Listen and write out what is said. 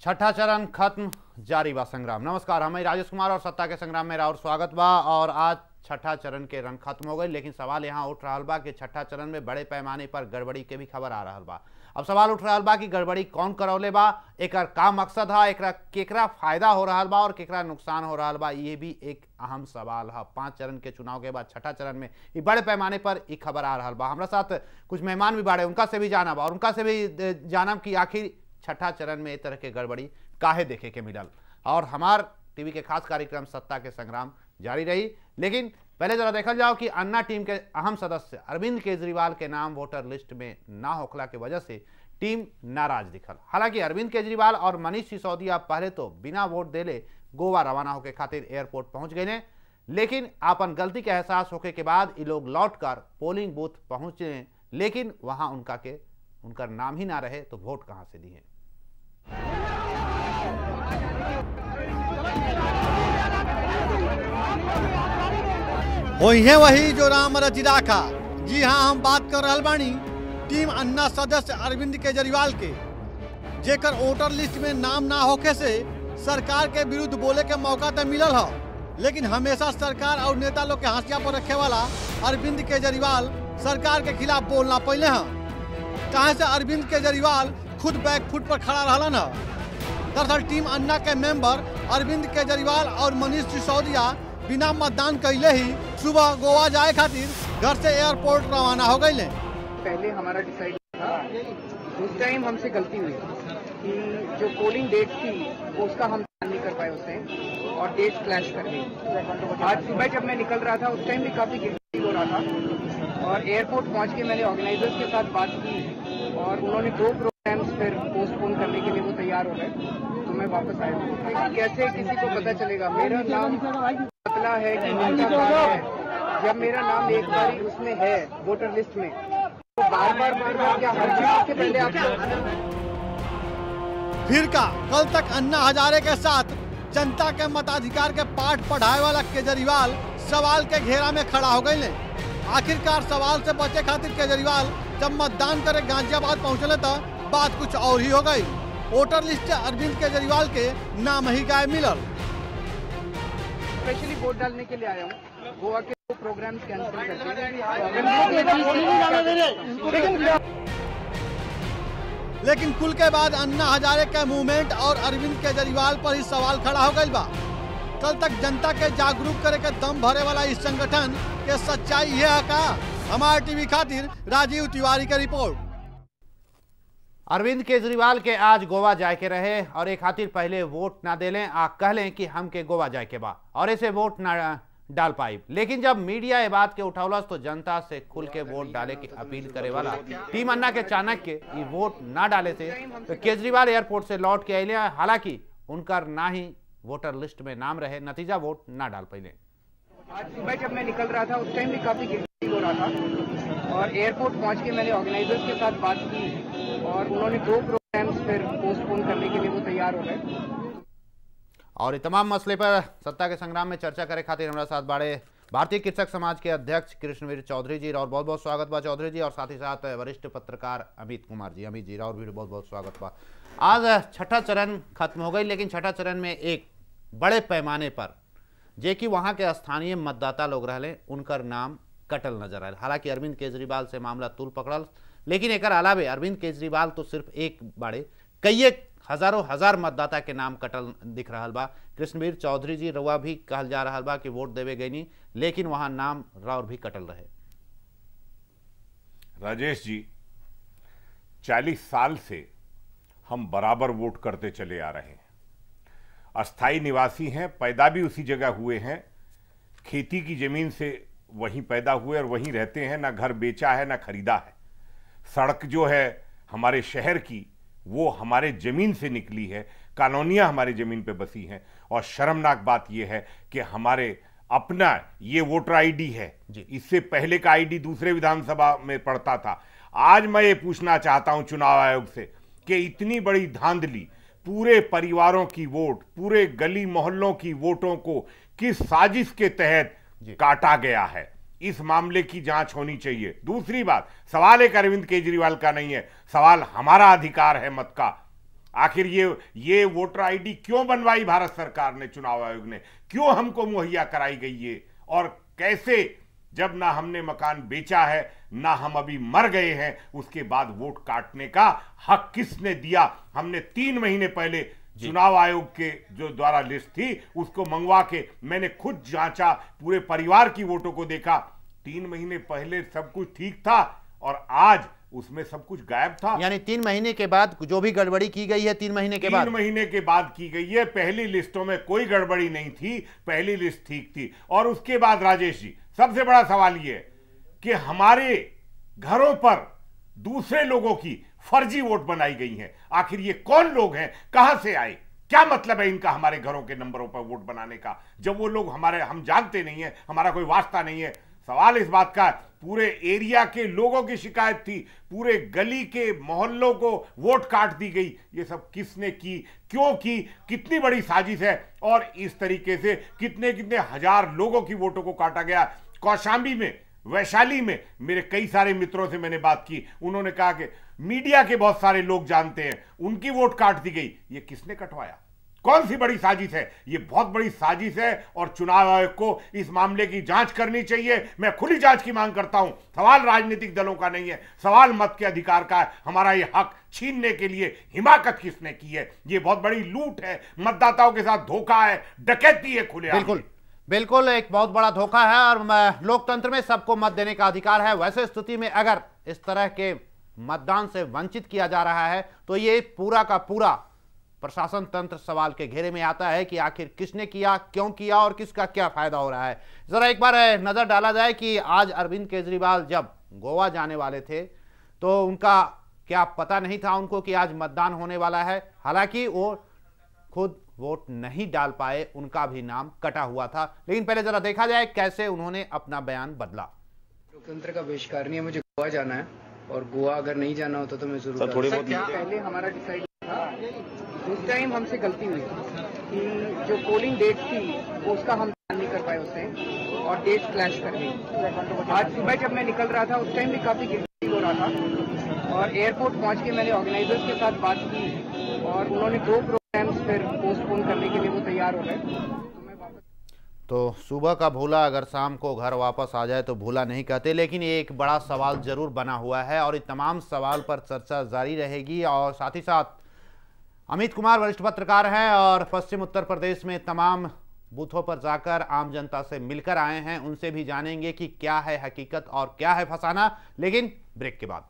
छठा चरण खत्म, जारी बा संग्राम। नमस्कार, हम राजेश कुमार और सत्ता के संग्राम में और स्वागत बा। और आज छठा चरण के रंग खत्म हो गए, लेकिन सवाल यहाँ उठ रहा बा कि छठा चरण में बड़े पैमाने पर गड़बड़ी के भी खबर आ रहा बा। अब सवाल उठ रहा बा कि गड़बड़ी कौन करौले बा, एकर का मकसद है, एकरा केकरा फायदा हो रहा बा और केकरा नुकसान हो रहा बा, ये भी एक अहम सवाल है। 5 चरण के चुनाव के बाद छठा चरण में ये बड़े पैमाने पर ये खबर आ रहा बा। हमारा साथ कुछ मेहमान भी बाड़े, उनका से भी जानब और उनका से भी जानब कि आखिर छठा चरण में इस तरह के गड़बड़ी काहे देखे के मिलल। और हमार टीवी के खास कार्यक्रम सत्ता के संग्राम जारी रही, लेकिन पहले जरा देखल जाओ कि अन्ना टीम के अहम सदस्य अरविंद केजरीवाल के नाम वोटर लिस्ट में ना होखला के वजह से टीम नाराज दिखल। हालांकि अरविंद केजरीवाल और मनीष सिसोदिया पहले तो बिना वोट देले गोवा रवाना होके खातिर एयरपोर्ट पहुंच गए, लेकिन अपन गलती के एहसास होके के बाद ये लोग लौटकर पोलिंग बूथ पहुंचे, लेकिन वहां उनका नाम ही ना रहे तो वोट कहां से दिए। वही जो राम रचि राखा। जी हाँ, हम बात कर रहल बानी टीम अन्ना सदस्य अरविंद केजरीवाल के, जेकर वोटर लिस्ट में नाम ना होखे से सरकार के विरुद्ध बोले के मौका तो मिलल है, लेकिन हमेशा सरकार और नेता लोग के हाशिया पर रखे वाला अरविंद केजरीवाल सरकार के खिलाफ बोलना पहले हैं। कहाँ से अरविंद केजरीवाल खुद बैकफुट पर खड़ा रहलन है। दरअसल टीम अन्ना के मेंबर अरविंद केजरीवाल और मनीष सिसोदिया बिना मतदान कैले ही सुबह गोवा जाए खातिर घर से एयरपोर्ट रवाना हो गए। पहले हमारा डिसाइड था, उस टाइम हमसे गलती हुई कि जो पोलिंग डेट थी वो उसका हम ध्यान नहीं कर पाए उससे और डेट क्लैश कर गई। आज सुबह जब मैं निकल रहा था उस टाइम भी काफी गिल्टी हो रहा था और एयरपोर्ट पहुंच के मैंने ऑर्गेनाइजर्स के साथ बात की और उन्होंने 2 प्रोग्राम्स फिर पोस्टपोन करने के लिए वो तैयार हो गए, तो मैं वापस आया। कैसे किसी को पता चलेगा मेरा नाम पतला है कि मोटा है। जब मेरा नाम एक बार उसमें है वोटर लिस्ट में, तो बार बार क्या हर चीज के पहले आप फिर का कल तक अन्ना हजारे के साथ जनता के मताधिकार के पाठ पढ़ाए वाला केजरीवाल सवाल के घेरा में खड़ा हो गए। आखिरकार सवाल से बचे खातिर केजरीवाल जब मतदान करे गाजियाबाद पहुंचले तो बात कुछ और ही हो गई। वोटर लिस्ट अरविंद केजरीवाल के नाम ही गायब मिलल। स्पेशली वोट डालने के लिए आया हूँ। गोवा के प्रोग्राम कैंसिल करके, लेकिन कुल के बाद अन्ना हजारे के मूवमेंट और अरविंद केजरीवाल पर ही सवाल खड़ा हो गई बा। कल तक जनता के जागरूक करे के दम भरे वाला इस संगठन के सच्चाई है का? हमारे टीवी खातिर राजीव तिवारी की रिपोर्ट। अरविंद केजरीवाल के आज गोवा जाए के रहे और एक खातिर पहले वोट ना देलें आ कहलें कि हमके गोवा जाए के बा और ऐसे वोट ना डाल पाई, लेकिन जब मीडिया ये बात के उठौलस तो जनता से खुल के वोट डाले की अपील करे वाला टीम अन्ना के चाणक्य ये वोट ना डाले थे तो केजरीवाल एयरपोर्ट से लौट के अले। हालांकि उनका ना ही वोटर लिस्ट में नाम रहे, नतीजा वोट ना डाल पाए। आज सुबह जब मैं निकल रहा था उस टाइम भी काफी गिल्टी हो रहा था और एयरपोर्ट पहुंच के मैंने ऑर्गेनाइजर्स के साथ बात की और उन्होंने 2 प्रोग्राम्स फिर पोस्टपोन करने के लिए वो तैयार हो गए। और इस तमाम मसले पर सत्ता के संग्राम में चर्चा करे खातिर हमारे साथ बाड़े भारतीय कृषक समाज के अध्यक्ष कृष्णवीर चौधरी जी और बहुत बहुत स्वागत बा चौधरी जी, और साथ ही साथ वरिष्ठ पत्रकार अमित कुमार जी। अमित जी और भी बहुत बहुत स्वागत बा। आज छठा चरण खत्म हो गई, लेकिन छठा चरण में एक बड़े पैमाने पर जे कि वहाँ के स्थानीय मतदाता लोग रहे उनकर नाम कटल नजर आए। हालांकि अरविंद केजरीवाल से मामला तूल पकड़ल, लेकिन एक अलावे अरविंद केजरीवाल तो सिर्फ एक बाड़े कई हजारों हजार मतदाता के नाम कटल दिख रहा बा। कृष्णवीर चौधरी जी रउआ भी कहल जा रहा बा कि वोट देवे गई नहीं, लेकिन वहां नाम राउर भी कटल रहे। राजेश जी, 40 साल से हम बराबर वोट करते चले आ रहे हैं। अस्थाई निवासी हैं, पैदा भी उसी जगह हुए हैं, खेती की जमीन से वहीं पैदा हुए और वहीं रहते हैं, ना घर बेचा है ना खरीदा है। सड़क जो है हमारे शहर की वो हमारे जमीन से निकली है, कॉलोनियां हमारी जमीन पे बसी हैं। और शर्मनाक बात यह है कि हमारे अपना ये वोटर आईडी है, इससे पहले का आईडी दूसरे विधानसभा में पड़ता था। आज मैं ये पूछना चाहता हूं चुनाव आयोग से कि इतनी बड़ी धांधली, पूरे परिवारों की वोट, पूरे गली मोहल्लों की वोटों को किस साजिश के तहत काटा गया है, इस मामले की जांच होनी चाहिए। दूसरी बात, सवाल एक अरविंद केजरीवाल का नहीं है, सवाल हमारा अधिकार है मत का। आखिर ये वोटर आईडी क्यों बनवाई भारत सरकार ने, चुनाव आयोग ने क्यों हमको मुहैया कराई गई ये, और कैसे, जब ना हमने मकान बेचा है ना हम अभी मर गए हैं, उसके बाद वोट काटने का हक किसने दिया? हमने 3 महीने पहले चुनाव आयोग के जो द्वारा लिस्ट थी उसको मंगवा के मैंने खुद जांचा, पूरे परिवार की वोटों को देखा। 3 महीने पहले सब कुछ ठीक था और आज उसमें सब कुछ गायब था। यानी 3 महीने के बाद जो भी गड़बड़ी की गई है 3 महीने के बाद 3 महीने के बाद की गई है। पहली लिस्टों में कोई गड़बड़ी नहीं थी, पहली लिस्ट ठीक थी। और उसके बाद राजेश जी, सबसे बड़ा सवाल यह है कि हमारे घरों पर दूसरे लोगों की फर्जी वोट बनाई गई हैं। आखिर ये कौन लोग हैं, कहां से आए, क्या मतलब है इनका हमारे घरों के नंबरों पर वोट बनाने का, जब वो लोग हम जानते नहीं है, हमारा कोई वास्ता नहीं है। सवाल इस बात का, पूरे एरिया के लोगों की शिकायत थी, पूरे गली के मोहल्लों को वोट काट दी गई। ये सब किसने की, क्यों की, कितनी बड़ी साजिश है, और इस तरीके से कितने कितने हजार लोगों की वोटों को काटा गया। कौशांबी में, वैशाली में मेरे कई सारे मित्रों से मैंने बात की, उन्होंने कहा कि मीडिया के बहुत सारे लोग जानते हैं, उनकी वोट काट दी गई। ये किसने कटवाया, कौन सी बड़ी साजिश है? ये बहुत बड़ी साजिश है और चुनाव आयोग को इस मामले की जांच करनी चाहिए। मैं खुली जांच की मांग करता हूं। सवाल राजनीतिक दलों का नहीं है, सवाल मत के अधिकार का है। हमारा ये हक छीनने के लिए हिमाकत किसने की है? ये बहुत बड़ी लूट है, मतदाताओं के साथ धोखा है, डकैती है खुले। बिल्कुल बिल्कुल एक बहुत बड़ा धोखा है, और लोकतंत्र में सबको मत देने का अधिकार है। वैसे स्थिति में अगर इस तरह के मतदान से वंचित किया जा रहा है तो ये पूरा का पूरा प्रशासन तंत्र सवाल के घेरे में आता है कि आखिर किसने किया, क्यों किया और किसका क्या फायदा हो रहा है। जरा एक बार नजर डाला जाए कि आज अरविंद केजरीवाल जब गोवा जाने वाले थे तो उनका क्या पता नहीं था उनको कि आज मतदान होने वाला है। हालांकि वो खुद वोट नहीं डाल पाए, उनका भी नाम कटा हुआ था। लेकिन पहले जरा देखा जाए कैसे उन्होंने अपना बयान बदला। लोकतंत्र का बहिष्कार नहीं है, मुझे गोवा जाना है, और गोवा अगर नहीं जाना होता तो मैं जरूर पहले हमारा डिसाइड था। उस टाइम हमसे गलती हुई कि जो पोलिंग डेट थी वो उसका हम नहीं कर पाए उससे, और डेट क्लैश कर गई। आज सुबह जब मैं निकल रहा था उस टाइम भी काफी गिल्टी हो रहा था, और एयरपोर्ट पहुंच के मैंने ऑर्गेनाइजर्स के साथ बात की और उन्होंने 2 प्रोग्राम्स फिर पोस्टपोन करने के लिए वो तैयार हो गए। तो सुबह का भूला अगर शाम को घर वापस आ जाए तो भूला नहीं कहते। लेकिन ये एक बड़ा सवाल जरूर बना हुआ है और इन तमाम सवाल पर चर्चा जारी रहेगी। और साथ ही साथ अमित कुमार वरिष्ठ पत्रकार हैं और पश्चिम उत्तर प्रदेश में तमाम बूथों पर जाकर आम जनता से मिलकर आए हैं, उनसे भी जानेंगे कि क्या है हकीकत और क्या है फसाना। लेकिन ब्रेक के बाद